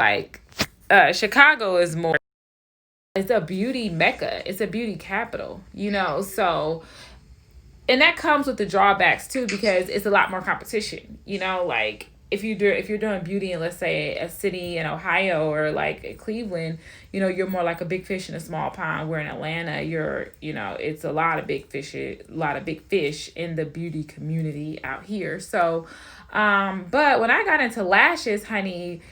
Like, Chicago is more, it's a beauty mecca. It's a beauty capital, so, and that comes with the drawbacks too, because it's a lot more competition, like if you're doing beauty in, let's say, a city in Ohio or like Cleveland, you're more like a big fish in a small pond. Where in Atlanta, it's a lot of big fish in the beauty community out here. So, but when I got into lashes, honey,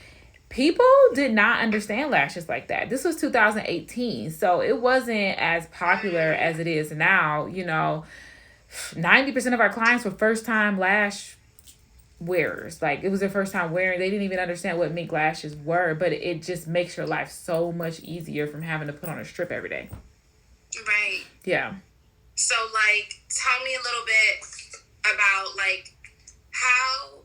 people did not understand lashes like that. This was 2018, so it wasn't as popular as it is now. 90% of our clients were first time lash wearers. Like, it was their first time wearing. They didn't even understand what mink lashes were, but it just makes your life so much easier from having to put on a strip every day. Right. Yeah. So, like, tell me a little bit about, like, how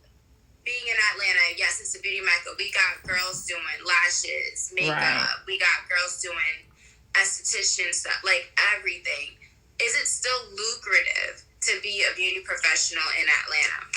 being in Atlanta, yes, it's a beauty mecca. We got girls doing lashes, makeup. Right. We got girls doing esthetician stuff, like everything. Is it still lucrative to be a beauty professional in Atlanta?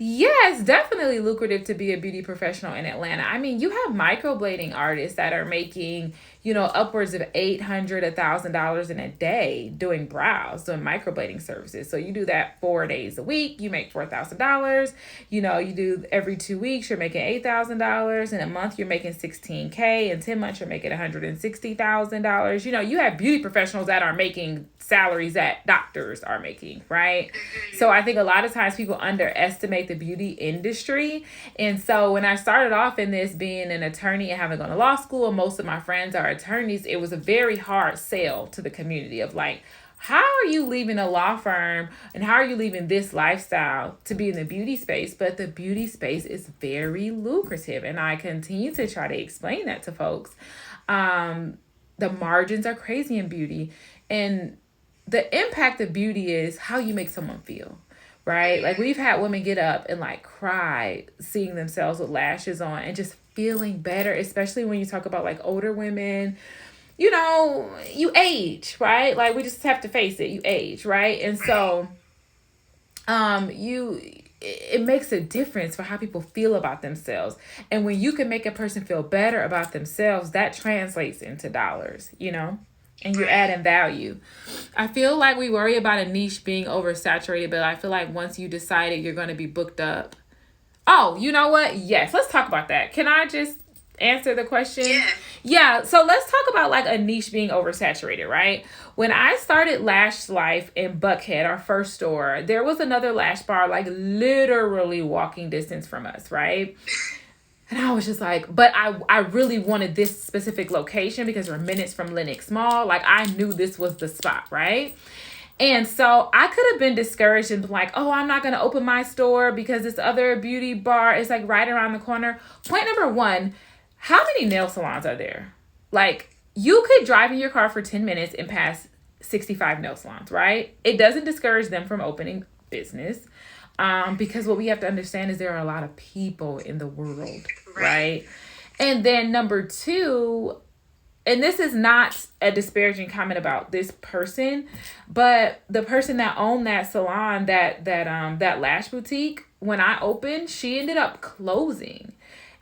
Yeah, it's definitely lucrative to be a beauty professional in Atlanta. I mean, you have microblading artists that are making, upwards of $800, $1,000 in a day doing brows, doing microblading services. So you do that 4 days a week, you make $4,000. You do every 2 weeks, you're making $8,000. In a month, you're making $16K. In 10 months, you're making $160,000. You have beauty professionals that are making salaries that doctors are making, right? So I think a lot of times people underestimate the beauty industry. And so when I started off in this, being an attorney and having gone to law school, and most of my friends are attorneys, it was a very hard sell to the community of like, how are you leaving a law firm and how are you leaving this lifestyle to be in the beauty space? But the beauty space is very lucrative. And I continue to try to explain that to folks. The margins are crazy in beauty. And the impact of beauty is how you make someone feel, right? Like, we've had women get up and like cry seeing themselves with lashes on and just feeling better, especially when you talk about like older women. You age, right? Like, we just have to face it. You age, right? And so it makes a difference for how people feel about themselves. And when you can make a person feel better about themselves, that translates into dollars, and you're adding value. I feel like we worry about a niche being oversaturated, but I feel like once you decide it, you're going to be booked up. Oh, you know what? Yes, let's talk about that. Can I just answer the question? Yeah. So let's talk about like a niche being oversaturated, right? When I started Lash Life in Buckhead, our first store, there was another lash bar like literally walking distance from us, right? And I was just like, but I really wanted this specific location because we're minutes from Lenox Mall. Like, I knew this was the spot, right? And so I could have been discouraged and been like, oh, I'm not going to open my store because this other beauty bar is like right around the corner. Point number one, how many nail salons are there? Like, you could drive in your car for 10 minutes and pass 65 nail salons, right? It doesn't discourage them from opening business. Because what we have to understand is there are a lot of people in the world, right? And then number two, and this is not a disparaging comment about this person, but the person that owned that salon, that lash boutique, when I opened, she ended up closing.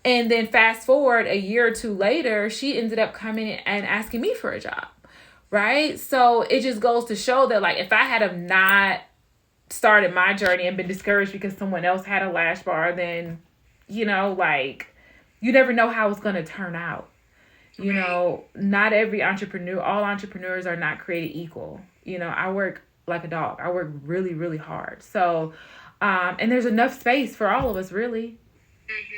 And then fast forward a year or two later, she ended up coming and asking me for a job, right? So it just goes to show that, like, if I had have not started my journey and been discouraged because someone else had a lash bar, then, like, you never know how it's going to turn out. Not every entrepreneur, all entrepreneurs are not created equal. I work like a dog. I work really, really hard. So, and there's enough space for all of us, really.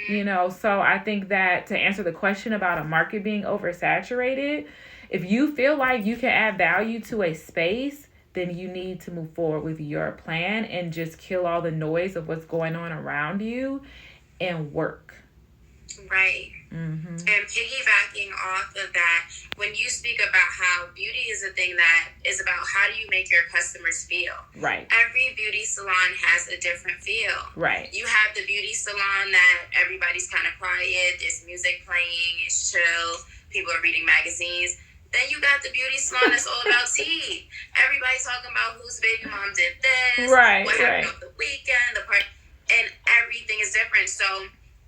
So I think that to answer the question about a market being oversaturated, if you feel like you can add value to a space, then you need to move forward with your plan and just kill all the noise of what's going on around you and work. Right. And piggybacking off of that, when you speak about how beauty is a thing that is about how do you make your customers feel. Right. Every beauty salon has a different feel. Right. You have the beauty salon that everybody's kind of quiet, there's music playing, it's chill, people are reading magazines. Then you got the beauty salon that's all about tea. Everybody's talking about whose baby mom did this, what happened over the weekend, and everything is different. So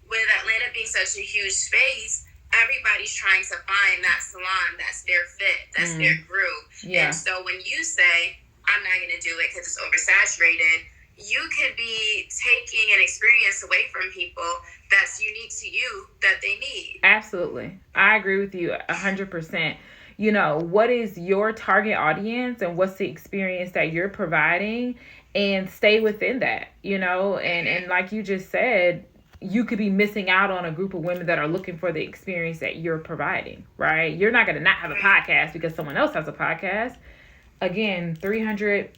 with Atlanta being such a huge space, everybody's trying to find that salon that's their fit, that's their groove. And so when you say, I'm not going to do it because it's oversaturated, you could be taking an experience away from people that's unique to you that they need. Absolutely. I agree with you 100%. What is your target audience and what's the experience that you're providing, and stay within that, and like you just said, you could be missing out on a group of women that are looking for the experience that you're providing, right? You're not going to not have a podcast because someone else has a podcast. Again, 300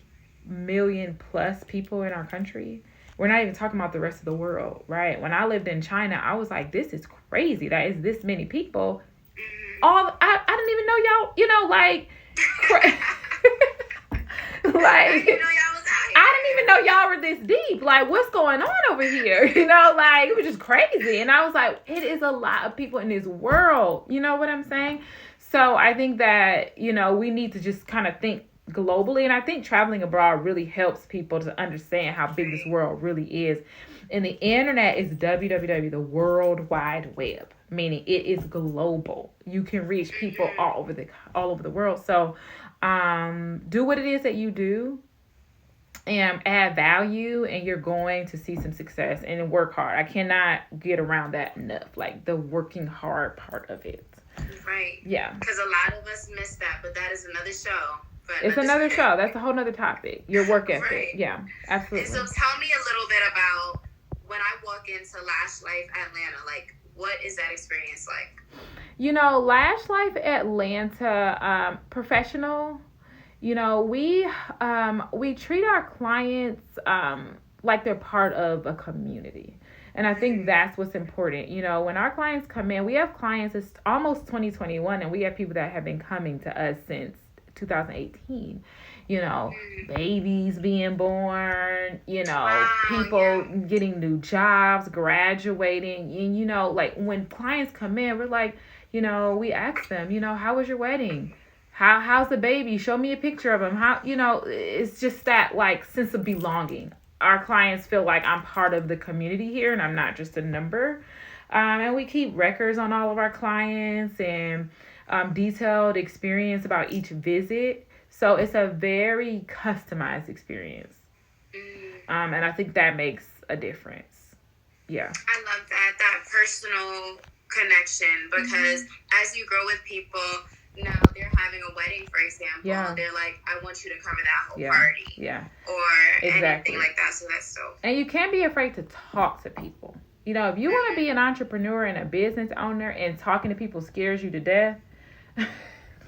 million plus people in our country. We're not even talking about the rest of the world, right? When I lived in China, I was like, this is crazy. That is this many people. I didn't even know y'all, like I didn't even know y'all were this deep. Like, what's going on over here? Like, it was just crazy. And I was like, it is a lot of people in this world. You know what I'm saying? So I think that, we need to just kind of think globally. And I think traveling abroad really helps people to understand how big this world really is. And the internet is www, the World Wide Web, meaning it is global. You can reach people all over the world. So do what it is that you do and add value, and you're going to see some success, and work hard. I cannot get around that enough, like the working hard part of it. Right. Yeah. Because a lot of us miss that, but that is another show. It's another show. That's a whole nother topic. Your work ethic. Right. Yeah, absolutely. And so tell me a little bit about when I walk into Lash Life Atlanta, like, what is that experience like? Lash Life Atlanta, professional. We treat our clients like they're part of a community. And I think that's what's important. When our clients come in, we have clients, it's almost 2021, and we have people that have been coming to us since 2018. Babies being born, people getting new jobs, graduating. And, like, when clients come in, we're like, we ask them, how was your wedding? How's the baby? Show me a picture of him. It's just that, like, sense of belonging. Our clients feel like I'm part of the community here and I'm not just a number. And we keep records on all of our clients and detailed experience about each visit. So it's a very customized experience. And I think that makes a difference. Yeah. I love that personal connection, because as you grow with people, now they're having a wedding, for example, they're like, I want you to cover that whole party. Yeah. Or anything like that. So that's so. And you can't be afraid to talk to people. If you want to be an entrepreneur and a business owner and talking to people scares you to death,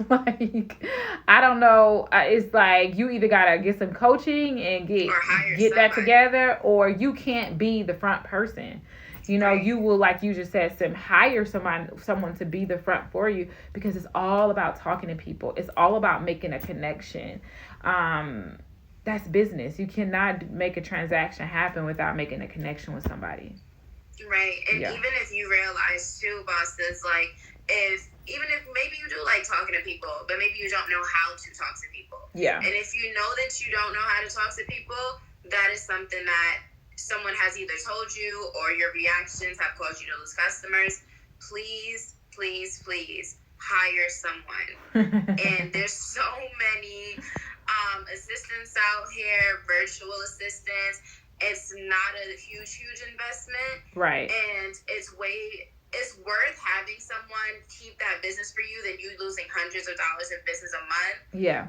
like, I don't know. It's like you either got to get some coaching and get that together, or you can't be the front person. You will, like you just said, hire someone to be the front for you, because it's all about talking to people. It's all about making a connection. That's business. You cannot make a transaction happen without making a connection with somebody. Right. And even if you realize too, bosses, like, even if maybe you do like talking to people, but maybe you don't know how to talk to people. Yeah. And if you know that you don't know how to talk to people, that is something that someone has either told you or your reactions have caused you to lose customers. Please, please, please hire someone. And there's so many assistants out here, virtual assistants. It's not a huge investment. Right. And it's worth having someone keep that business for you than you losing hundreds of dollars in business a month. Yeah.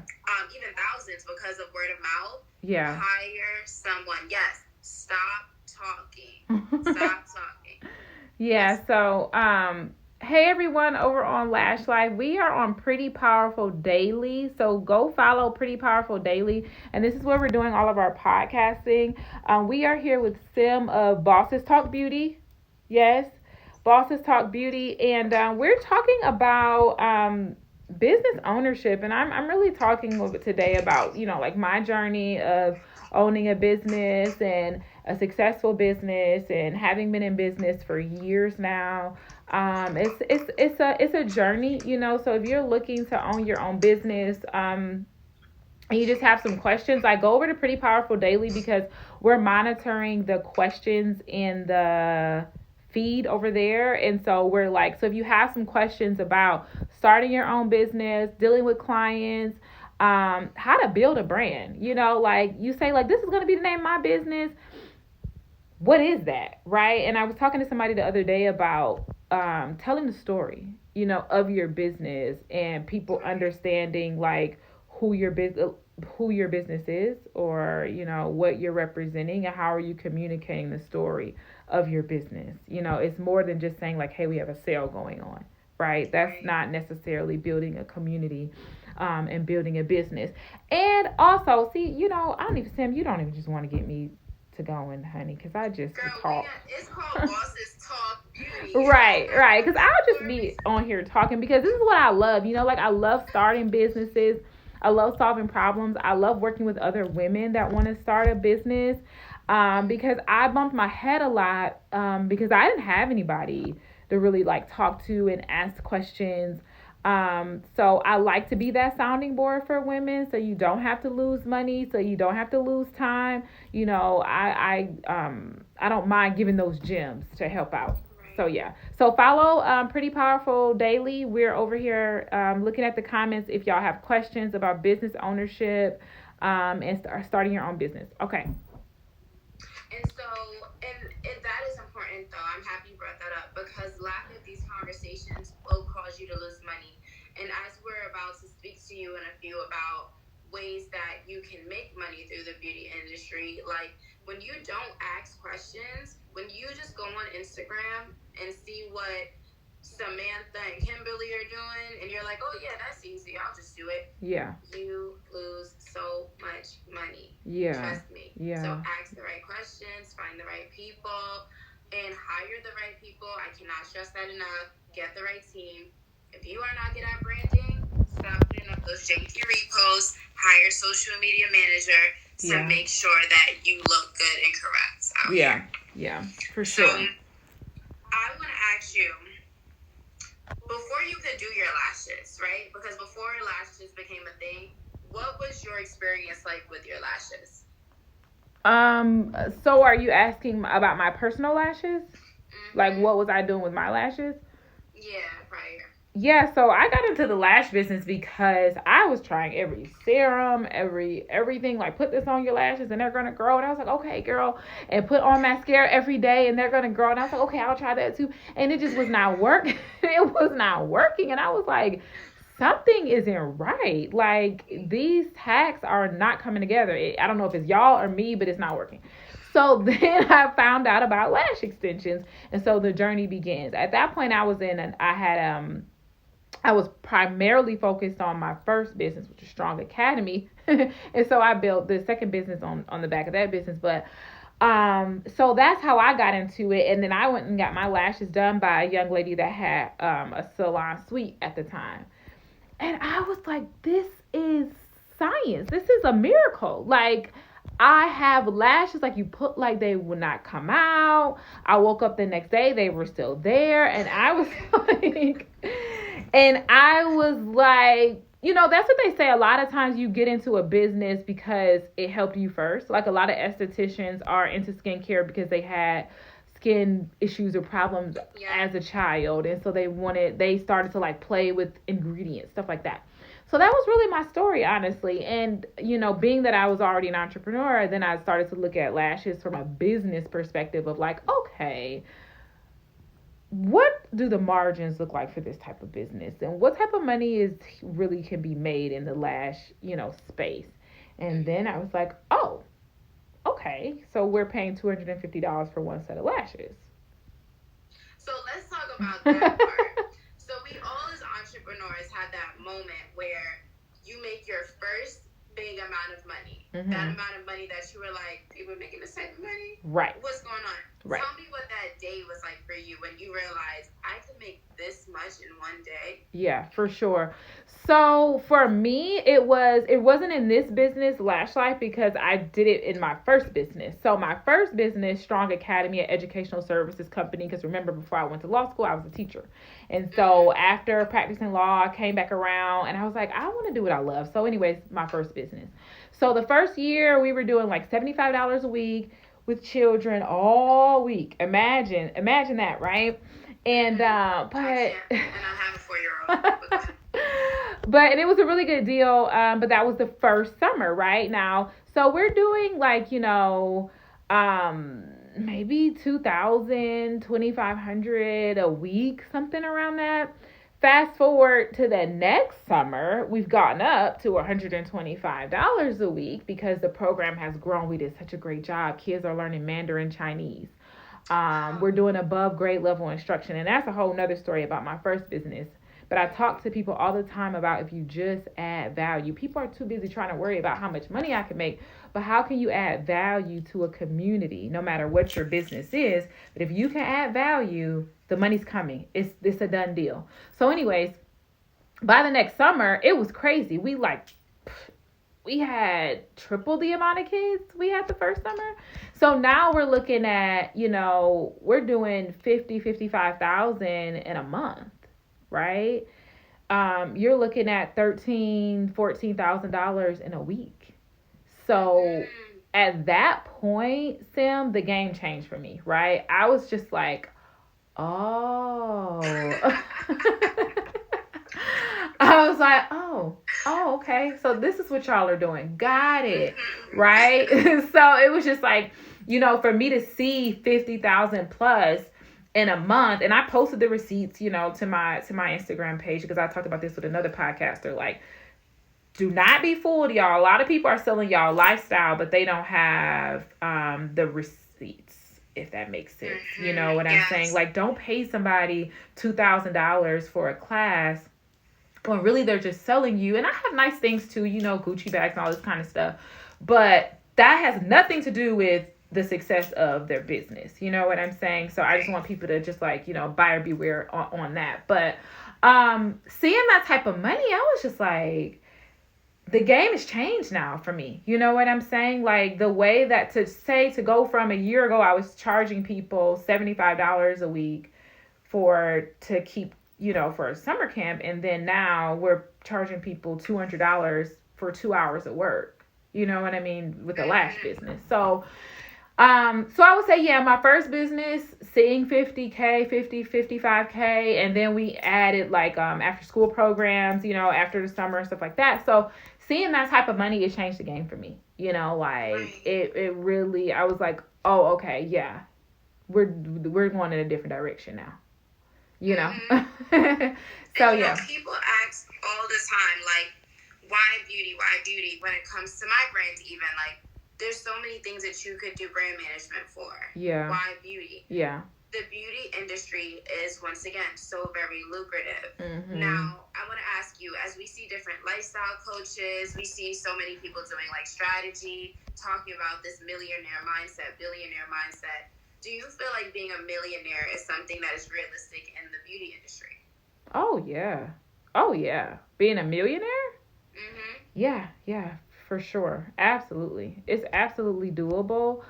Even thousands because of word of mouth. Yeah. Hire someone. Yes. Stop talking. Stop talking. Yeah. So, hey everyone over on Lash Life, we are on Pretty Powerful Daily. So go follow Pretty Powerful Daily. And this is where we're doing all of our podcasting. We are here with Sim of Bosses Talk Beauty. Yes. Bosses Talk Beauty, and we're talking about business ownership, and I'm really talking a little bit today about, like, my journey of owning a business and a successful business and having been in business for years now. It's a journey, so if you're looking to own your own business, and you just have some questions, I go over to Pretty Powerful Daily because we're monitoring the questions in the feed over there. And so we're like, so if you have some questions about starting your own business, dealing with clients, how to build a brand, like you say, like, this is going to be the name of my business. What is that? Right. And I was talking to somebody the other day about telling the story, of your business, and people understanding like who your business is, or what you're representing, and how are you communicating the story of your business. It's more than just saying like, hey, we have a sale going on, right? That's not necessarily building a community, and building a business. And also, see, I don't even, Sam, you don't even just want to get me to going, honey, because I just Girl, talk. It's called Bosses Talk Beauty. Right, because I'll just be on here talking, because this is what I love. Like, I love starting businesses. I love solving problems. I love working with other women that want to start a business, because I bumped my head a lot, because I didn't have anybody to really like talk to and ask questions. So I like to be that sounding board for women, so you don't have to lose money, so you don't have to lose time. I don't mind giving those gems to help out. So yeah. So follow Pretty Powerful Daily. We're over here looking at the comments if y'all have questions about business ownership, and starting your own business. Okay. And so, and that is important, though. I'm happy you brought that up, because lack of these conversations will cause you to lose money. And as we're about to speak to you in a few about ways that you can make money through the beauty industry, like, when you don't ask questions, when you just go on Instagram and see what Samantha and Kimberly are doing, and you're like, oh yeah, that's easy, I'll just do it. Yeah. You lose so much money. Yeah. Trust me. Yeah. So ask the right questions, find the right people, and hire the right people. I cannot stress that enough. Get the right team. If you are not good at branding, stop putting up those janky reposts. Hire a social media manager to make sure that you look good and correct out here. Yeah, for sure. So I want to ask you, before you could do your lashes, right? Because before lashes became a thing, what was your experience like with your lashes? So are you asking about my personal lashes? Mm-hmm. Like, what was I doing with my lashes? Yeah, prior. Yeah, so I got into the lash business because I was trying every serum, everything, like, put this on your lashes and they're gonna grow. And I was like, okay, girl, and put on mascara every day and they're gonna grow. And I was like, okay, I'll try that too. And it just was not working. It was not working. And I was like, something isn't right. Like, these hacks are not coming together. I don't know if it's y'all or me, but it's not working. So then I found out about lash extensions, and so the journey begins. At that point, I was primarily focused on my first business, which is Strong Academy. And so I built the second business on the back of that business. But so that's how I got into it. And then I went and got my lashes done by a young lady that had a salon suite at the time. And I was like, this is science. This is a miracle. Like, I have lashes, like, you put, like, they would not come out. I woke up the next day, they were still there. And I was like, that's what they say. A lot of times you get into a business because it helped you first. Like, a lot of estheticians are into skincare because they had skin issues or problems as a child. And so they started to, like, play with ingredients, stuff like that. So that was really my story, honestly. And, being that I was already an entrepreneur, then I started to look at lashes from a business perspective of like, okay, what do the margins look like for this type of business? And what type of money really can be made in the lash, space? And then I was like, oh, okay. So we're paying $250 for one set of lashes. So let's talk about that part. So we all as entrepreneurs had that moment where you make your first big amount of money. Mm-hmm. That amount of money that you were like, people are making this type of money? Right. What's going on? Right. Tell me what that day was like for you when you realized I could make this much in one day. Yeah, for sure. So for me, it wasn't in this business, Lash Life, because I did it in my first business. So my first business, Strong Academy, an educational services company, because remember, before I went to law school, I was a teacher. And so after practicing law, I came back around and I was like, I want to do what I love. So anyways, my first business. So the first year we were doing like $75 a week. with children all week. Imagine that, right? And and I have a 4-year-old. But and it was a really good deal. But that was the first summer, right? Now, so we're doing like, maybe 2,000, 2,500 a week, something around that. Fast forward to the next summer, we've gotten up to $125 a week because the program has grown. We did such a great job. Kids are learning Mandarin Chinese. We're doing above grade level instruction. And that's a whole nother story about my first business. But I talk to people all the time about if you just add value. People are too busy trying to worry about how much money I can make. But how can you add value to a community, no matter what your business is? But if you can add value, the money's coming. It's a done deal. So anyways, by the next summer, it was crazy. We had triple the amount of kids we had the first summer. So now we're looking at, we're doing 55,000 in a month, right? You're looking at $14,000 in a week. So at that point, Sim, the game changed for me, right? I was just like, oh. I was like, oh, okay. So this is what y'all are doing. Got it. Right? So it was just like, for me to see 50,000 plus in a month, and I posted the receipts, to my Instagram page, because I talked about this with another podcaster. Like, do not be fooled, y'all. A lot of people are selling y'all lifestyle, but they don't have the receipts, if that makes sense. You know what I'm saying? Like, don't pay somebody $2,000 for a class when really they're just selling you. And I have nice things too, Gucci bags and all this kind of stuff. But that has nothing to do with the success of their business. You know what I'm saying? So I just want people to just buyer beware on that. But seeing that type of money, I was just like, the game has changed now for me. You know what I'm saying? Like, the way that to go from a year ago, I was charging people $75 a week to keep, for a summer camp. And then now we're charging people $200 for 2 hours of work. You know what I mean? With the lash business. So I would say, yeah, my first business, seeing 50K, 55K. And then we added after school programs, after the summer and stuff like that. So seeing that type of money, it changed the game for me. It really, I was like, oh, okay, yeah, we're going in a different direction now. So yeah. People ask all the time, why beauty? When it comes to my brand, even there's so many things that you could do brand management for. Yeah. Why beauty? Yeah. The beauty industry is, once again, so very lucrative. Mm-hmm. Now, I want to ask you, as we see different lifestyle coaches, we see so many people doing strategy, talking about this millionaire mindset, billionaire mindset. Do you feel like being a millionaire is something that is realistic in the beauty industry? Oh, yeah. Being a millionaire? Mm-hmm. Yeah, for sure. Absolutely. It's absolutely doable.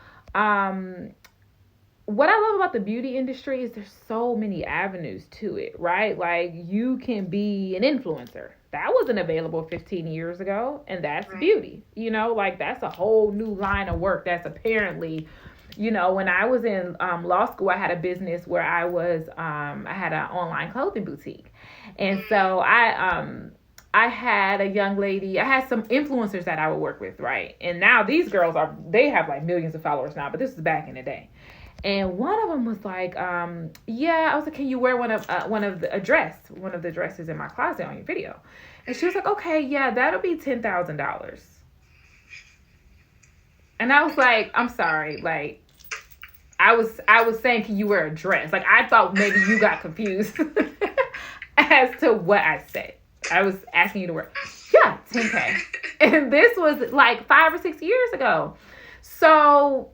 What I love about the beauty industry is there's so many avenues to it, right? Like, you can be an influencer. That wasn't available 15 years ago, and that's right. Beauty. That's a whole new line of work that's apparently, when I was in law school, I had a business where I had an online clothing boutique. And so I had a young lady, I had some influencers that I would work with, right? And now these girls they have millions of followers now, but this is back in the day. And one of them was like, I was like, can you wear one of the dresses in my closet on your video? And she was like, okay, yeah, that'll be $10,000. And I was like, I'm sorry, I was saying, can you wear a dress? I thought maybe you got confused as to what I said. I was asking you to wear, yeah, $10K. And this was 5 or 6 years ago. So,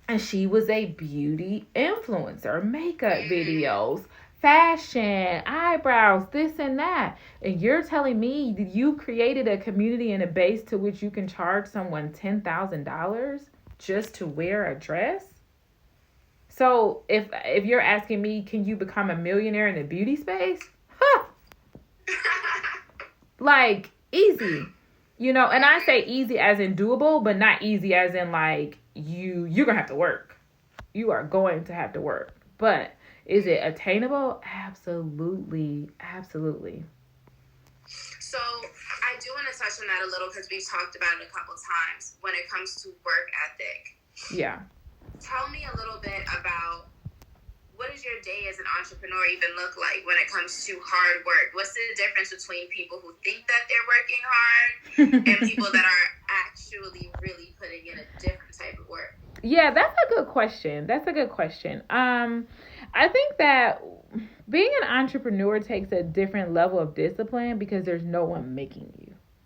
and she was a beauty influencer, makeup videos, fashion, eyebrows, this and that. And you're telling me that you created a community and a base to which you can charge someone $10,000 just to wear a dress? So if you're asking me, can you become a millionaire in the beauty space? Easy. And I say easy as in doable, but not easy as in you're gonna have to work. You are going to have to work. But is it attainable? Absolutely. Absolutely. So I do want to touch on that a little because we've talked about it a couple times when it comes to work ethic. Yeah. Tell me a little bit about what does your day as an entrepreneur even look like when it comes to hard work? What's the difference between people who think that they're working hard and people that are actually really putting in a different type of work? Yeah, that's a good question. I think that being an entrepreneur takes a different level of discipline because there's no one making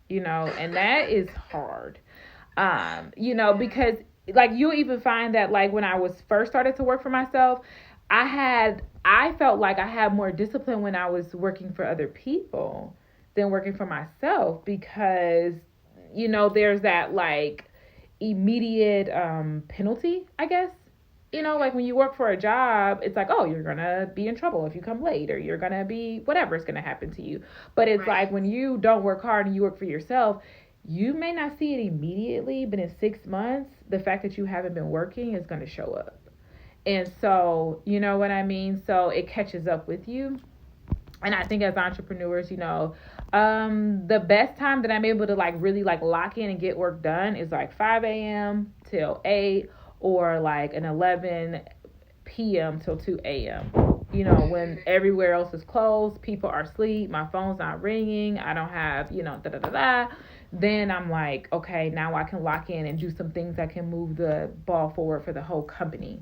you, and that is hard. Because like you'll even find that like when I was first started to work for myself, I felt like I had more discipline when I was working for other people than working for myself because there's that like immediate penalty, I guess. Like when you work for a job, it's like, oh, you're gonna be in trouble if you come late, or you're gonna be whatever's gonna happen to you. But it's like when you don't work hard and you work for yourself, you may not see it immediately, but in 6 months, the fact that you haven't been working is gonna show up. And so, you know what I mean? So it catches up with you. And I think as entrepreneurs, the best time that I'm able to like really like lock in and get work done is like 5 a.m. till 8 or like an 11 p.m. till 2 a.m. When everywhere else is closed, people are asleep, my phone's not ringing, I don't have, da da da da. Then I'm like, okay, now I can lock in and do some things that can move the ball forward for the whole company.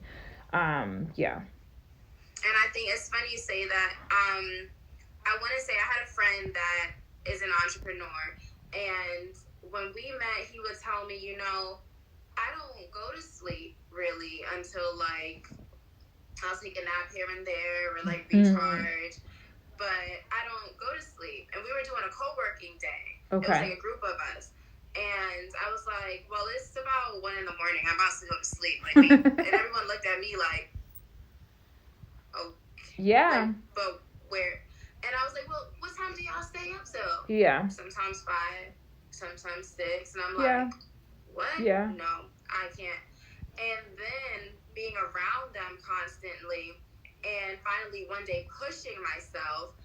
Yeah. And I think it's funny you say that. I want to say I had a friend that is an entrepreneur, and when we met, he would tell me, I don't go to sleep really until like I'll take a nap here and there or like recharge, but I don't go to sleep. And we were doing a co-working day. Okay. It was like a group of us. And I was like, well, it's about 1 a.m. I'm about to go to sleep. And everyone looked at me like, oh, yeah. Like, but where? And I was like, well, what time do y'all stay up till? Yeah. Sometimes 5, sometimes 6. And I'm like, what? Yeah. No, I can't. And then being around them constantly and finally one day pushing myself,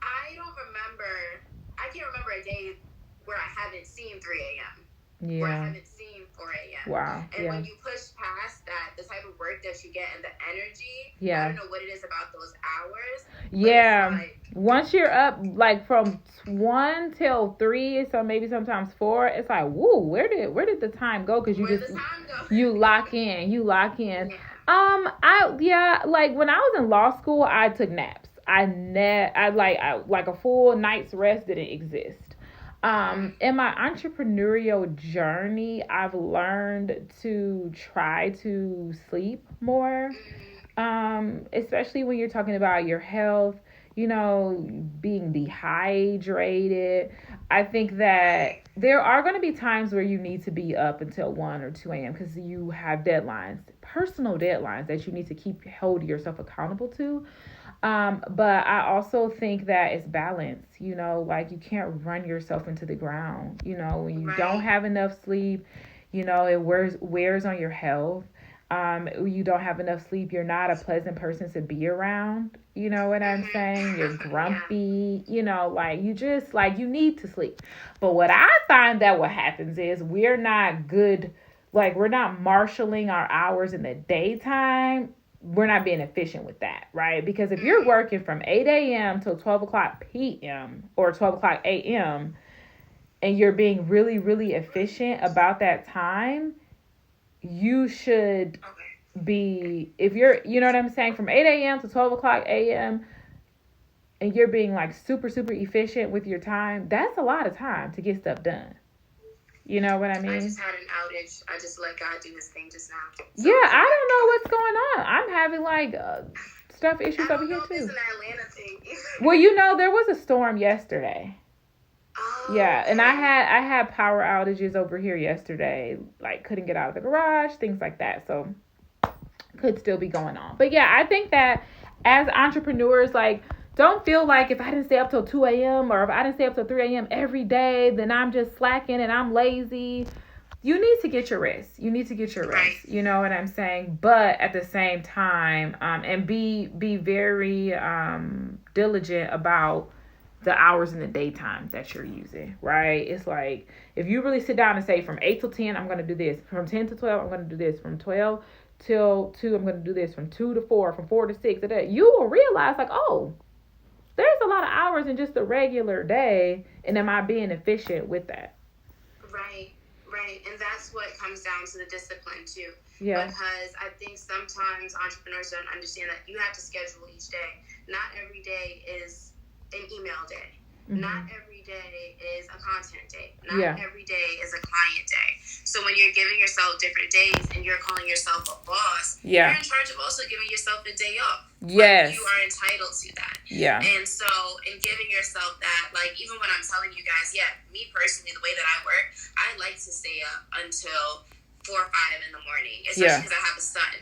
I can't remember a day where I haven't seen 3 a.m. Yeah. Where I haven't seen 4 a.m. Wow. And when you push past that, the type of work that you get and the energy, yeah. I don't know what it is about those hours. Yeah. Like, once you're up, like from 1 till 3, so maybe sometimes 4, it's like, woo, where did the time go? Because you lock in. Yeah. Like when I was in law school, I took naps. I like a full night's rest didn't exist. In my entrepreneurial journey, I've learned to try to sleep more, especially when you're talking about your health, being dehydrated. I think that there are going to be times where you need to be up until 1 or 2 a.m. because you have deadlines, personal deadlines that you need to hold yourself accountable to. But I also think that it's balance, like you can't run yourself into the ground, when you don't have enough sleep, it wears on your health. You don't have enough sleep, you're not a pleasant person to be around, you know what I'm saying? You're grumpy, like you just like you need to sleep. But what I find that what happens is we're not good, like we're not marshaling our hours in the daytime. We're not being efficient with that, right? Because if you're working from 8 a.m. till 12 o'clock p.m. or 12 o'clock a.m. and you're being really, really efficient about that time, you should be, if you're, you know what I'm saying, from 8 a.m. to 12 o'clock a.m. and you're being like super, super efficient with your time, that's a lot of time to get stuff done. You know what I mean? I just had an outage. I just let God do his thing just now. So yeah, I don't know what's going on. I'm having like stuff issues over here too. It's an Atlanta thing. Well, there was a storm yesterday. Oh, yeah, and I had power outages over here yesterday. Like couldn't get out of the garage, things like that. So could still be going on. But yeah, I think that as entrepreneurs, like, don't feel like if I didn't stay up till 2 a.m. or if I didn't stay up till 3 a.m. every day, then I'm just slacking and I'm lazy. you need to get your rest. You need to get your rest. Right. You know what I'm saying? But at the same time, and be very diligent about the hours in the daytime that you're using, right? It's like, if you really sit down and say from 8 till 10, I'm going to do this. From 10 to 12, I'm going to do this. From 12 till 2, I'm going to do this. From 2 to 4, from 4 to 6, you will realize, like, oh, there's a lot of hours in just a regular day, and am I being efficient with that? Right. And that's what comes down to the discipline, too. Yeah. Because I think sometimes entrepreneurs don't understand that you have to schedule each day. Not every day is an email day. Mm-hmm. Not every day is a content day. Not every day is a client day. So when you're giving yourself different days and you're calling yourself a boss, you're in charge of also giving yourself a day off. Yes. Like, you are entitled to that. Yeah. And so in giving yourself that, like, even when I'm telling you guys, me personally, the way that I work, I like to stay up until 4 or 5 in the morning, especially because I have a son.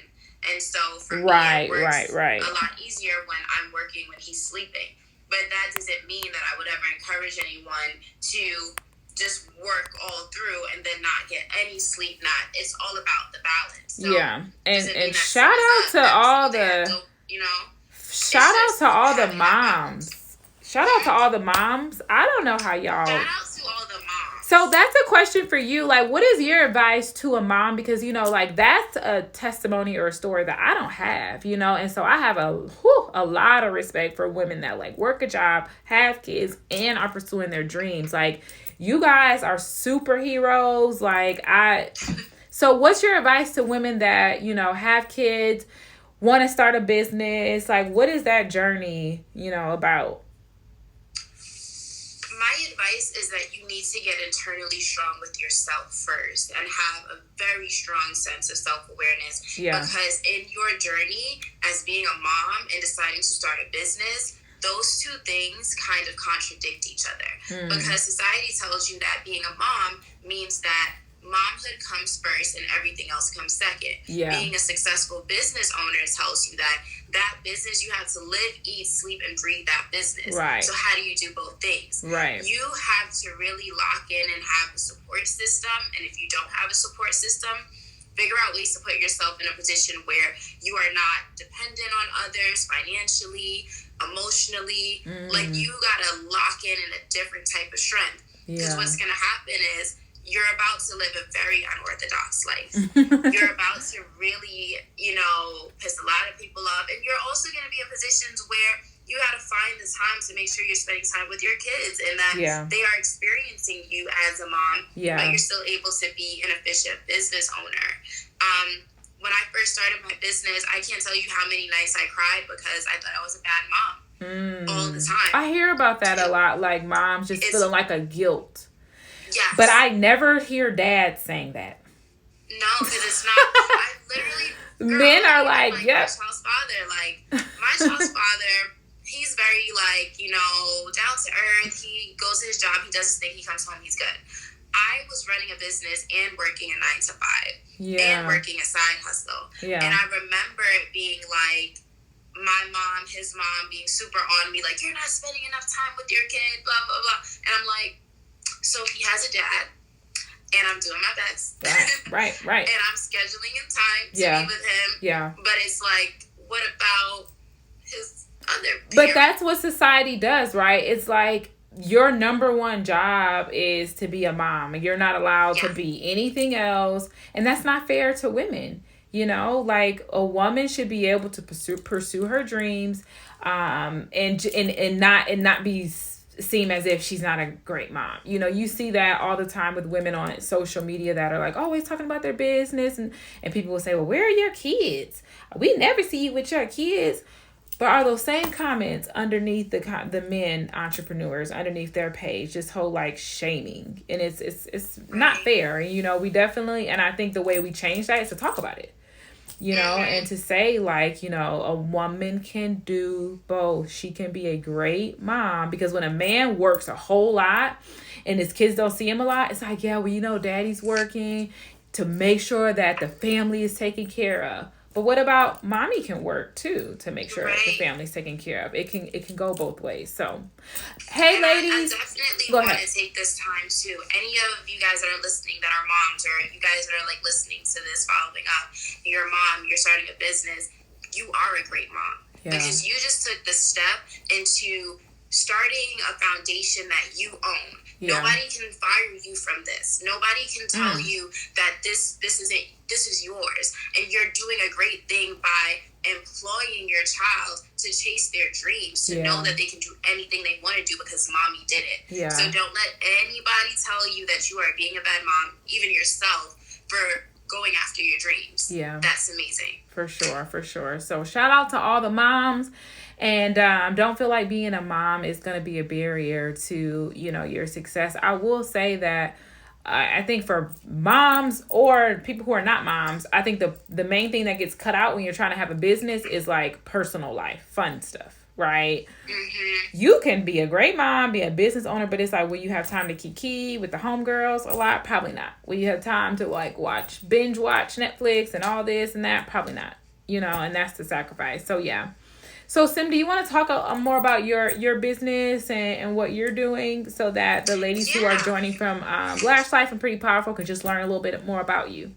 And so for me, it works a lot easier when I'm working when he's sleeping. But that doesn't mean that I would ever encourage anyone to just work all through and then not get any sleep. It's all about the balance. So and shout out to all the, shout out to all the moms. Shout out to all the moms. I don't know how y'all. Shout out to all the moms. So that's a question for you. Like, what is your advice to a mom? Because, like, that's a testimony or a story that I don't have, and so I have a lot of respect for women that, like, work a job, have kids, and are pursuing their dreams. Like, you guys are superheroes. Like, so what's your advice to women that, have kids, want to start a business? Like, what is that journey, about? My advice is that you need to get internally strong with yourself first and have a very strong sense of self-awareness. Yeah. Because in your journey as being a mom and deciding to start a business, those two things kind of contradict each other. Because society tells you that being a mom means that momhood comes first and everything else comes second. Yeah. Being a successful business owner tells you that business, you have to live, eat, sleep, and breathe that business. Right. So how do you do both things? Right. You have to really lock in and have a support system. And if you don't have a support system, figure out ways to put yourself in a position where you are not dependent on others financially, emotionally. Like, you gotta lock in a different type of strength. Because what's gonna happen is you're about to live a very unorthodox life. You're about to really, piss a lot of people off. And you're also going to be in positions where you got to find the time to make sure you're spending time with your kids and that they are experiencing you as a mom, but you're still able to be an efficient business owner. When I first started my business, I can't tell you how many nights I cried because I thought I was a bad mom all the time. I hear about that a lot, like moms just feeling like a guilt. Yes. But I never hear dads saying that. No, because it's not. I literally... Men are like, yep. My child's father, he's very, down to earth. He goes to his job. He does his thing. He comes home. He's good. I was running a business and working a 9 to 5 and working a side hustle. Yeah. And I remember it being like, my mom, his mom being super on me, like, you're not spending enough time with your kid, blah, blah, blah. And I'm like, so he has a dad, and I'm doing my best. Right. And I'm scheduling in time to be with him. Yeah. But it's like, what about his other parent? But that's what society does, right? It's like, your number one job is to be a mom, and you're not allowed to be anything else. And that's not fair to women. Like, a woman should be able to pursue her dreams, and not be seem as if she's not a great mom. You see that all the time with women on social media that are like always talking about their business, and people will say, well, where are your kids? We never see you with your kids. But are those same comments underneath the men entrepreneurs underneath their page, this whole like shaming, and it's not fair. We definitely, and I think the way we change that is to talk about it. And to say, like, a woman can do both. She can be a great mom, because when a man works a whole lot and his kids don't see him a lot, it's like, daddy's working to make sure that the family is taken care of. But what about mommy can work too to make sure the Right. family's taken care of? It can go both ways. So, hey And I ladies, definitely go want ahead. to take this time to any of you guys that are listening that are moms, or you guys that are like listening to this, following up, you're a mom, you're starting a business, you are a great mom. Yeah. Because you just took the step into starting a foundation that you own. Yeah. Nobody can fire you from this. Nobody can tell you that this is yours. And you're doing a great thing by employing your child to chase their dreams, to know that they can do anything they want to do because mommy did it. Yeah. So don't let anybody tell you that you are being a bad mom, even yourself, for going after your dreams. Yeah. That's amazing. For sure, for sure. So shout out to all the moms. And don't feel like being a mom is going to be a barrier to, your success. I will say that I think for moms or people who are not moms, I think the main thing that gets cut out when you're trying to have a business is like personal life, fun stuff, right? Mm-hmm. You can be a great mom, be a business owner, but it's like, will you have time to kiki with the homegirls a lot? Probably not. Will you have time to like binge watch Netflix and all this and that? Probably not. And that's the sacrifice. So yeah. So, Sim, do you want to talk more about your business and what you're doing so that the ladies who are joining from Lash Life and Pretty Powerful can just learn a little bit more about you?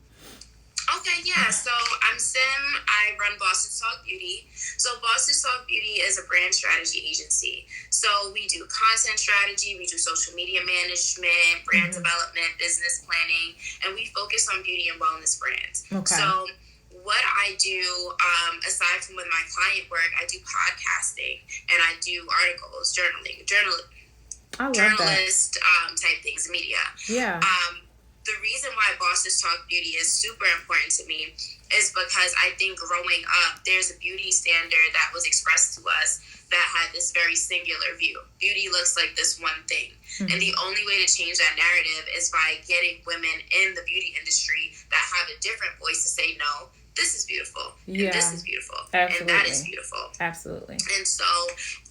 Okay, yeah. So I'm Sim. I run Boston Talk Beauty. So Boston Talk Beauty is a brand strategy agency. So we do content strategy, we do social media management, brand development, business planning, and we focus on beauty and wellness brands. Okay. So what I do, aside from with my client work, I do podcasting and I do articles, journalist type things, media. Yeah. The reason why Bosses Talk Beauty is super important to me is because I think growing up, there's a beauty standard that was expressed to us that had this very singular view. Beauty looks like this one thing. And the only way to change that narrative is by getting women in the beauty industry that have a different voice to say, no, this is beautiful. And this is beautiful. Absolutely. And that is beautiful. Absolutely. And so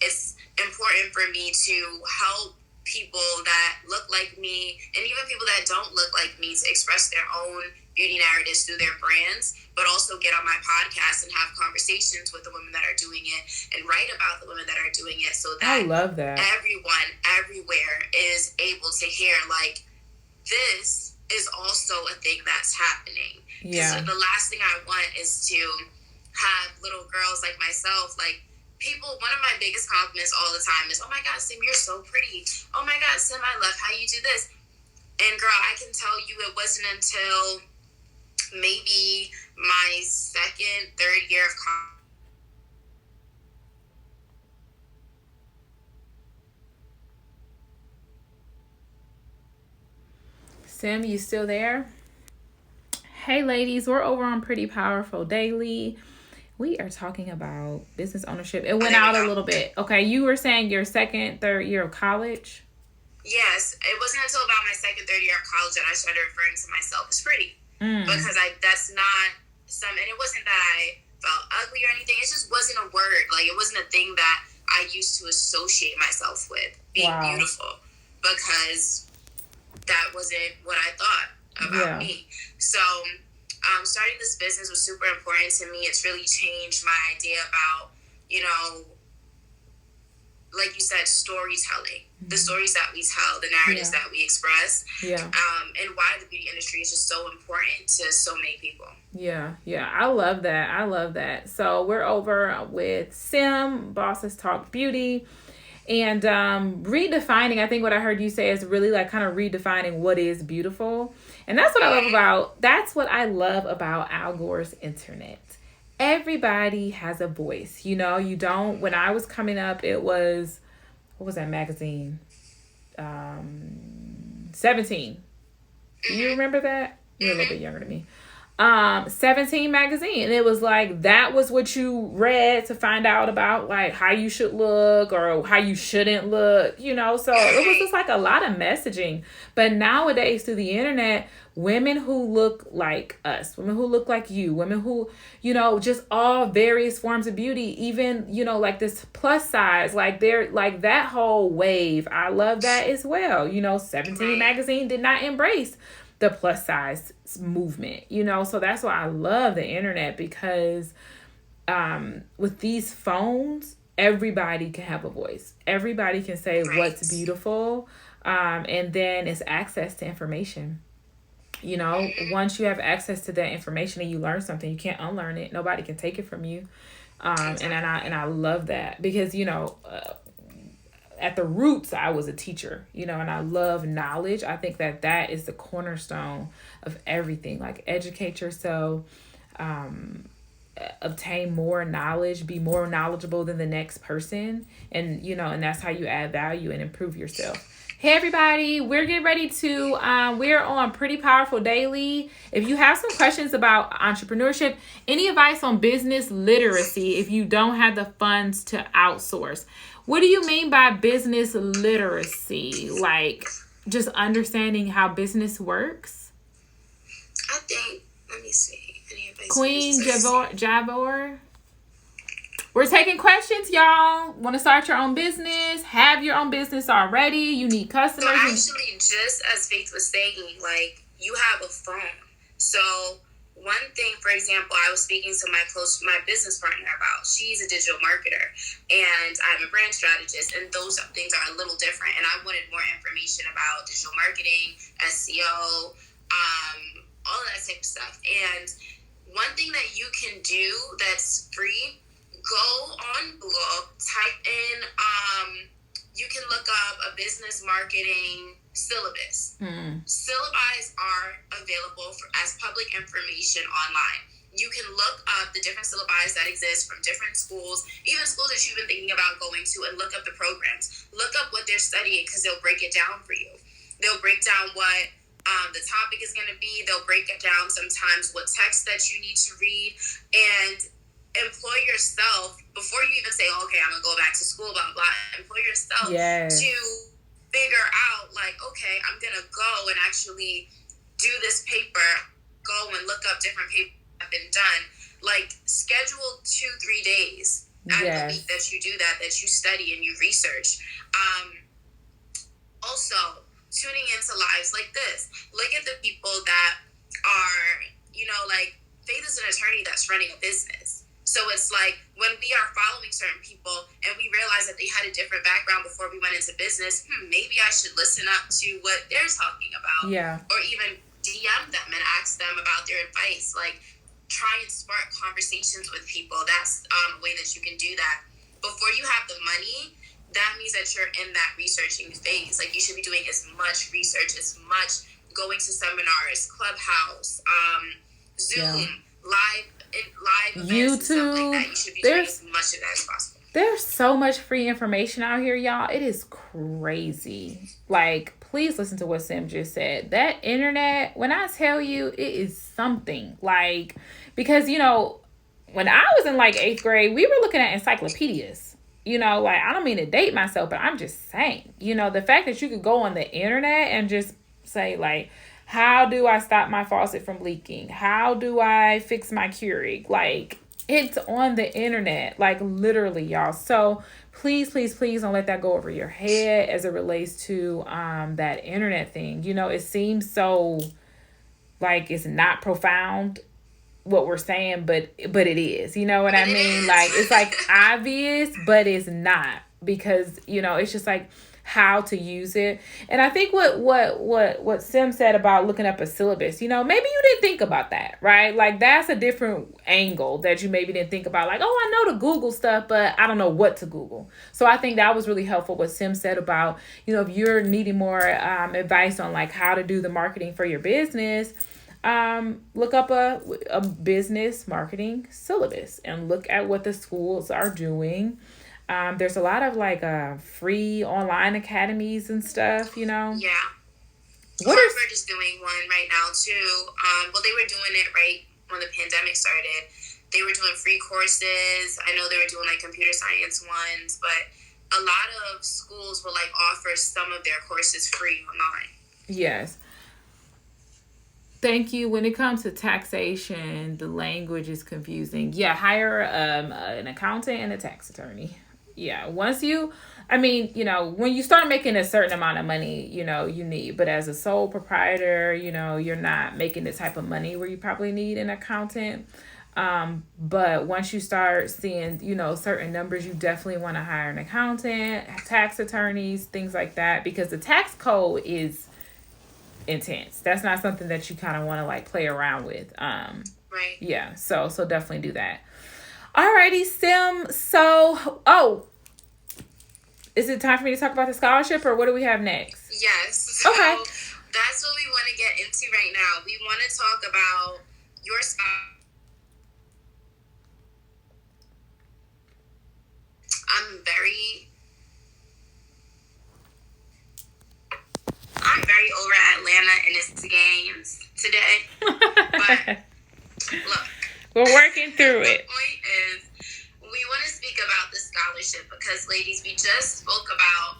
it's important for me to help people that look like me and even people that don't look like me to express their own beauty narratives through their brands, but also get on my podcast and have conversations with the women that are doing it and write about the women that are doing it so that I love that everyone everywhere is able to hear like this is also a thing that's happening. Yeah. So the last thing I want is to have little girls like myself, like people, one of my biggest compliments all the time is, oh my God, Sim, you're so pretty. Oh my God, Sim, I love how you do this. And girl, I can tell you it wasn't until maybe my second, third year of college. Sim, you still there? Hey ladies, we're over on Pretty Powerful Daily. We are talking about business ownership. It went out a little bit. Okay, you were saying your second, third year of college? Yes, it wasn't until about my second, third year of college that I started referring to myself as pretty. Because that's not and it wasn't that I felt ugly or anything. It just wasn't a word. Like, it wasn't a thing that I used to associate myself with being beautiful, because that wasn't what I thought about me. So starting this business was super important to me. It's really changed my idea about, like you said, storytelling, the stories that we tell, the narratives that we express, and why the beauty industry is just so important to so many people. Yeah. I love that. So we're over with Sim, Bosses Talk Beauty, and redefining, I think what I heard you say is really like kind of redefining what is beautiful. And that's what I love about Al Gore's internet. Everybody has a voice. You don't, when I was coming up, it was, what was that magazine? 17. Do you remember that? You're a little bit younger than me. 17 magazine. And it was like, that was what you read to find out about like how you should look or how you shouldn't look, so it was just like a lot of messaging. But nowadays through the internet, women who look like us, women who look like you, women who, just all various forms of beauty, even, like this plus size, like they're like that whole wave. I love that as well. 17 magazine did not embrace the plus size movement, you know? So that's why I love the internet, because with these phones, everybody can have a voice. Everybody can say what's beautiful. And then it's access to information. You know, once you have access to that information and you learn something, you can't unlearn it. Nobody can take it from you. And I love that, because, you know, at the roots, I was a teacher, you know, and I love knowledge. I think that that is the cornerstone of everything. Like, educate yourself, obtain more knowledge, be more knowledgeable than the next person. And, you know, and that's how you add value and improve yourself. Hey everybody, we're getting ready to, we're on Pretty Powerful Daily. If you have some questions about entrepreneurship, any advice on business literacy, if you don't have the funds to outsource. What do you mean by business literacy? Like, just understanding how business works? I think, let me see. Any advice Queen Javor. We're taking questions, y'all. Want to start your own business? Have your own business already? You need customers? So actually, just as Faith was saying, like, you have a phone. So one thing, for example, I was speaking to my business partner about. She's a digital marketer, and I'm a brand strategist, and those things are a little different. And I wanted more information about digital marketing, SEO, all of that type of stuff. And one thing that you can do that's free, go on Google, type in, you can look up a business marketing syllabus. Syllabi are available as public information online. You can look up the different syllabi that exist from different schools, even schools that you've been thinking about going to, and look up the programs. Look up what they're studying, because they'll break it down for you. They'll break down what the topic is going to be. They'll break it down sometimes what text that you need to read, and employ yourself before you even say, okay, I'm gonna go back to school, blah blah. Employ yourself to figure out, like, okay, I'm gonna go and actually do this paper, go and look up different papers that have been done. Like, schedule 2-3 days out of the week that you do that you study and you research. Also, tuning into lives like this. Look at the people that are, you know, like, Faith is an attorney that's running a business. So it's like, when we are following certain people and we realize that they had a different background before we went into business, maybe I should listen up to what they're talking about. Or even DM them and ask them about their advice. Like, try and spark conversations with people. That's a way that you can do that. Before you have the money, that means that you're in that researching phase. Like, you should be doing as much research, as much going to seminars, Clubhouse, Zoom, live YouTube. Like, you should be doing as much of that as possible. There's so much free information out here, y'all. It is crazy. Like, please listen to what Sim just said. That internet, when I tell you, it is something. Like, because, you know, when I was in like 8th grade, we were looking at encyclopedias. You know, like, I don't mean to date myself, but I'm just saying, you know, the fact that you could go on the internet and just say, like, how do I stop my faucet from leaking? How do I fix my Keurig? Like, it's on the internet, like, literally, y'all. So please, please, please don't let that go over your head as it relates to that internet thing. You know, it seems so like it's not profound what we're saying, but it is. You know what I mean? Like, it's like obvious, but it's not, because, you know, it's just like how to use it. And I think what Sim said about looking up a syllabus, you know, maybe you didn't think about that, right? Like, that's a different angle that you maybe didn't think about. Like, oh, I know to Google stuff, but I don't know what to Google. So I think that was really helpful what Sim said about, you know, if you're needing more advice on like how to do the marketing for your business, look up a business marketing syllabus and look at what the schools are doing. There's a lot of like free online academies and stuff, you know. Yeah. Harvard is doing one right now too. Well, they were doing it right when the pandemic started. They were doing free courses. I know they were doing like computer science ones, but a lot of schools will like offer some of their courses free online. Yes. Thank you. When it comes to taxation, the language is confusing. Yeah, hire an accountant and a tax attorney. Yeah. Once you, I mean, when you start making a certain amount of money, you need, but as a sole proprietor, you're not making the type of money where you probably need an accountant. But once you start seeing, certain numbers, you definitely want to hire an accountant, tax attorneys, things like that, because the tax code is intense. That's not something that you kind of want to like play around with. Right. Yeah. So definitely do that. Alrighty, Sim. So, is it time for me to talk about the scholarship, or what do we have next? Yes. So okay. That's what we want to get into right now. We want to talk about your scholarship. I'm very over Atlanta and its games today. But look, we're working through it. The point is, we want to speak about the scholarship because, ladies, we just spoke about,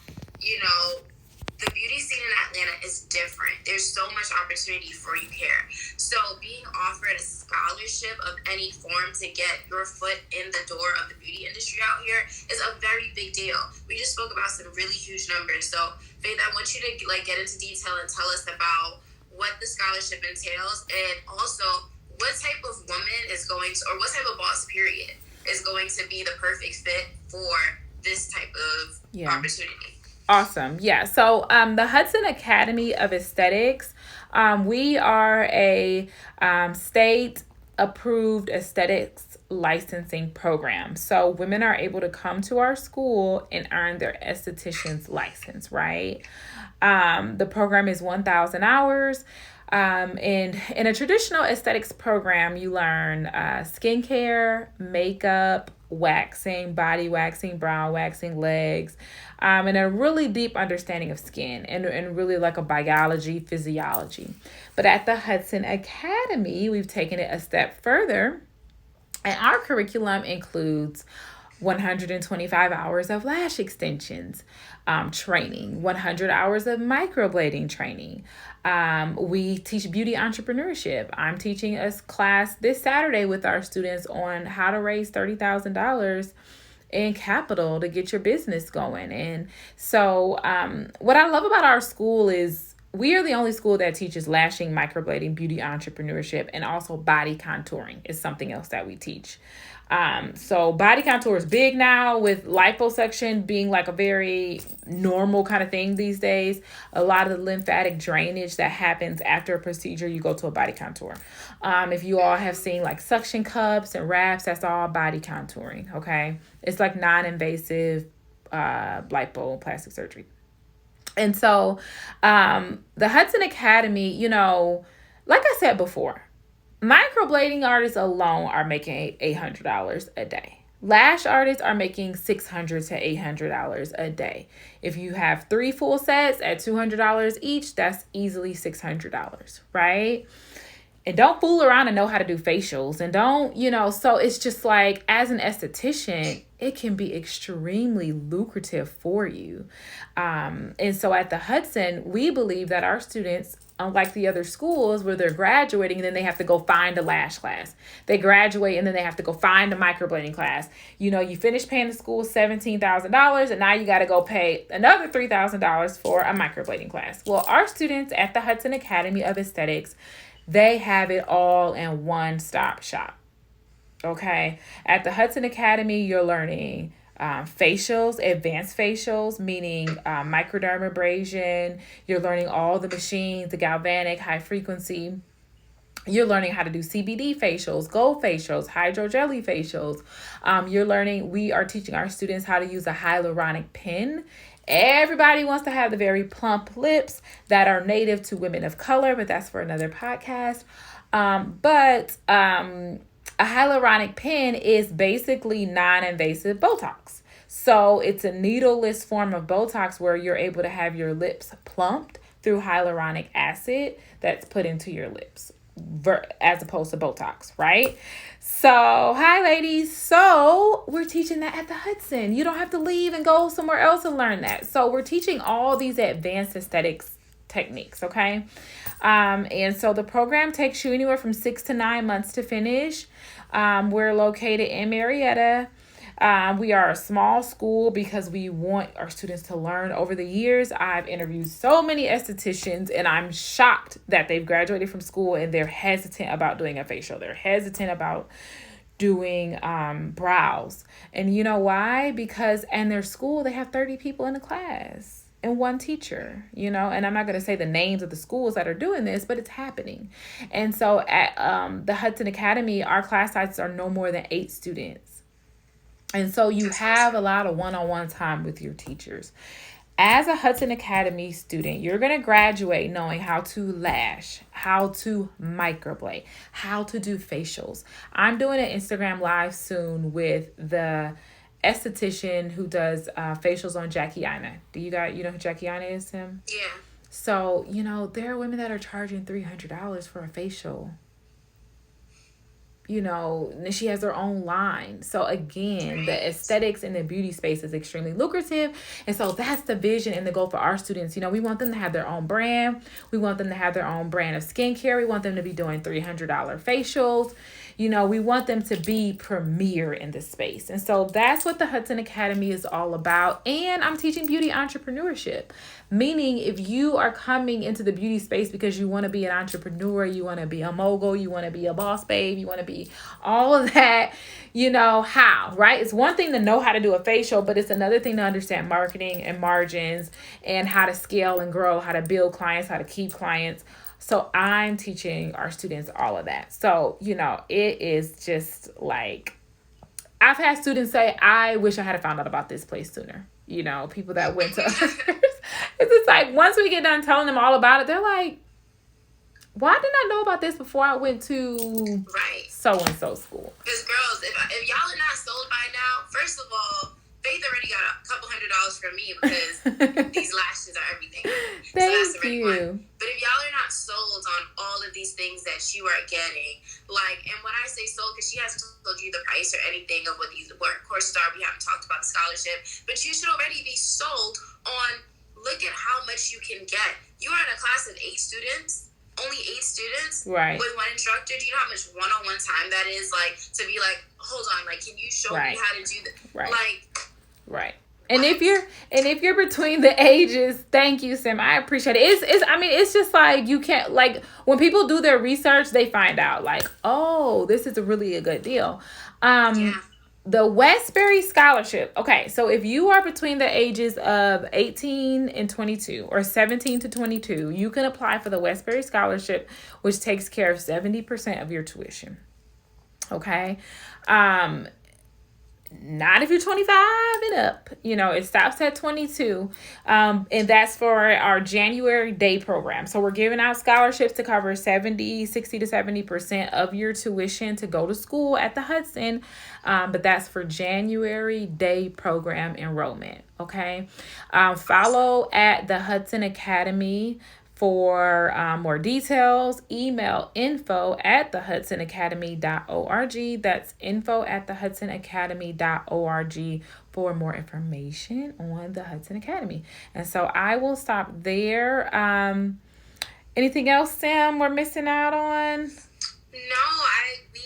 the beauty scene in Atlanta is different. There's so much opportunity for you here. So being offered a scholarship of any form to get your foot in the door of the beauty industry out here is a very big deal. We just spoke about some really huge numbers. So Faith, I want you to get into detail and tell us about what the scholarship entails, and also what type of woman is going to, or what type of boss period is going to be the perfect fit for this type of opportunity. Awesome. Yeah. So the Hudson Academy of Aesthetics, we are a state approved aesthetics licensing program. So women are able to come to our school and earn their esthetician's license, right? The program is 1,000 hours. And in a traditional aesthetics program, you learn skincare, makeup, waxing, body waxing, brow waxing, legs, and a really deep understanding of skin and really like a biology, physiology. But at the Hudson Academy, we've taken it a step further, and our curriculum includes 125 hours of lash extensions training, 100 hours of microblading training. We teach beauty entrepreneurship. I'm teaching a class this Saturday with our students on how to raise $30,000 in capital to get your business going. And so what I love about our school is we are the only school that teaches lashing, microblading, beauty entrepreneurship, and also body contouring is something else that we teach. So body contour is big now, with liposuction being like a very normal kind of thing these days. A lot of the lymphatic drainage that happens after a procedure, you go to a body contour. If you all have seen like suction cups and wraps, that's all body contouring. Okay. It's like non-invasive, lipoplastic surgery. And so, the Hudson Academy, like I said before, microblading artists alone are making $800 a day. Lash artists are making $600 to $800 a day. If you have 3 full sets at $200 each, that's easily $600, right? And don't fool around and know how to do facials. And don't, so it's just like, as an esthetician, it can be extremely lucrative for you. And so at the Hudson, we believe that our students, unlike the other schools where they're graduating and then they have to go find a lash class, they graduate and then they have to go find a microblading class. You finish paying the school $17,000 and now you got to go pay another $3,000 for a microblading class. Well, our students at the Hudson Academy of Aesthetics, they have it all in one-stop shop. Okay. At the Hudson Academy, you're learning facials, advanced facials, meaning microdermabrasion. You're learning all the machines, the galvanic, high frequency. You're learning how to do CBD facials, gold facials, hydrogelly facials. We are teaching our students how to use a hyaluronic pen. Everybody wants to have the very plump lips that are native to women of color, but that's for another podcast. A hyaluronic pen is basically non-invasive Botox. So it's a needleless form of Botox where you're able to have your lips plumped through hyaluronic acid that's put into your lips as opposed to Botox, right? So, hi ladies. So we're teaching that at the Hudson. You don't have to leave and go somewhere else and learn that. So we're teaching all these advanced aesthetics techniques, okay? And so the program takes you anywhere from 6 to 9 months to finish. We're located in Marietta. We are a small school because we want our students to learn. Over the years, I've interviewed so many estheticians, and I'm shocked that they've graduated from school and they're hesitant about doing a facial. They're hesitant about doing brows. And you know why? Because in their school, they have 30 people in the class and one teacher, you know, and I'm not going to say the names of the schools that are doing this, but it's happening. And so at the Hudson Academy, our class sizes are no more than 8 students. And so you have a lot of one-on-one time with your teachers. As a Hudson Academy student, you're going to graduate knowing how to lash, how to microblade, how to do facials. I'm doing an Instagram live soon with the esthetician who does facials on Jackie Aina. You know who Jackie Aina is, Tim? Yeah. So, you know, there are women that are charging $300 for a facial. You know, and she has her own line. So again, the aesthetics in the beauty space is extremely lucrative. And so that's the vision and the goal for our students. You know, we want them to have their own brand. We want them to have their own brand of skincare. We want them to be doing $300 facials. You know, we want them to be premier in this space. And so that's what the Hudson Academy is all about. And I'm teaching beauty entrepreneurship, meaning if you are coming into the beauty space because you want to be an entrepreneur, you want to be a mogul, you want to be a boss babe, you want to be all of that, you know, how, right? It's one thing to know how to do a facial, but it's another thing to understand marketing and margins and how to scale and grow, how to build clients, how to keep clients. So I'm teaching our students all of that. So, you know, it is just like, I've had students say, I wish I had found out about this place sooner. You know, people that went to others. It's just like, once we get done telling them all about it, they're like, why didn't I know about this before I went to so-and-so school? Because girls, if y'all are not sold by now, first of all, Faith already got a couple $100s from me because these lashes are everything. Thank so that's you. One. But if y'all are not sold on all of these things that you are getting, like, and when I say sold, because she hasn't told you the price or anything of what these courses are, we haven't talked about the scholarship, but you should already be sold on, look at how much you can get. You are in a class of 8 students. Only 8 students with one instructor. Do you know how much one-on-one time that is? Like, to be like, hold on, like, can you show me how to do that? Right. And if you're between the ages, thank you, Sim. I appreciate it. It's just like, you can't, like, when people do their research, they find out like, oh, this is really a good deal. The Westbury Scholarship. Okay, so if you are between the ages of 18 and 22 or 17 to 22, you can apply for the Westbury Scholarship, which takes care of 70% of your tuition. Okay. Not if you're 25 and up. You know, it stops at 22. And that's for our January day program. So we're giving out scholarships to cover 60 to 70% of your tuition to go to school at the Hudson. But that's for January day program enrollment. Okay. Follow at the Hudson Academy for more details. Email info@thehudsonacademy.org. That's info@thehudsonacademy.org for more information on the Hudson Academy. And so I will stop there. Anything else, Sam, we're missing out on? No, we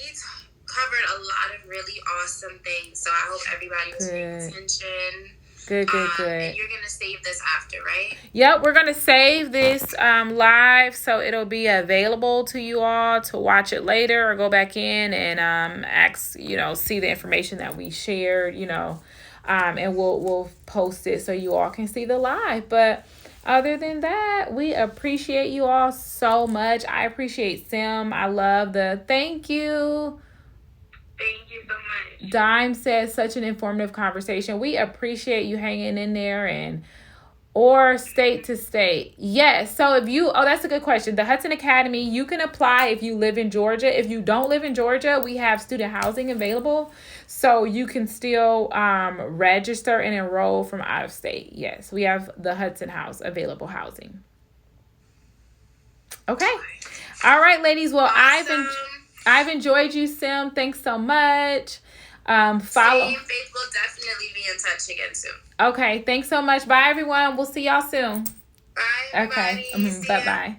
covered a lot of really awesome things. So I hope everybody was paying attention. Good. And you're going to save this after, right? Yep, we're going to save this live, so it'll be available to you all to watch it later or go back in and see the information that we shared, and we'll post it so you all can see the live. But other than that, we appreciate you all so much. I appreciate Sim. I love the thank you. Thank you so much. Dime says such an informative conversation. We appreciate you hanging in there or state to state. Yes. So that's a good question. The Hudson Academy, you can apply if you live in Georgia. If you don't live in Georgia, we have student housing available. So you can still register and enroll from out of state. Yes, we have the Hudson House available housing. Okay. All right, ladies. Well, awesome. I've enjoyed you, Sim. Thanks so much. Follow. Faith will definitely be in touch again soon. Okay. Thanks so much. Bye, everyone. We'll see y'all soon. Bye, everybody. Okay. Bye-bye.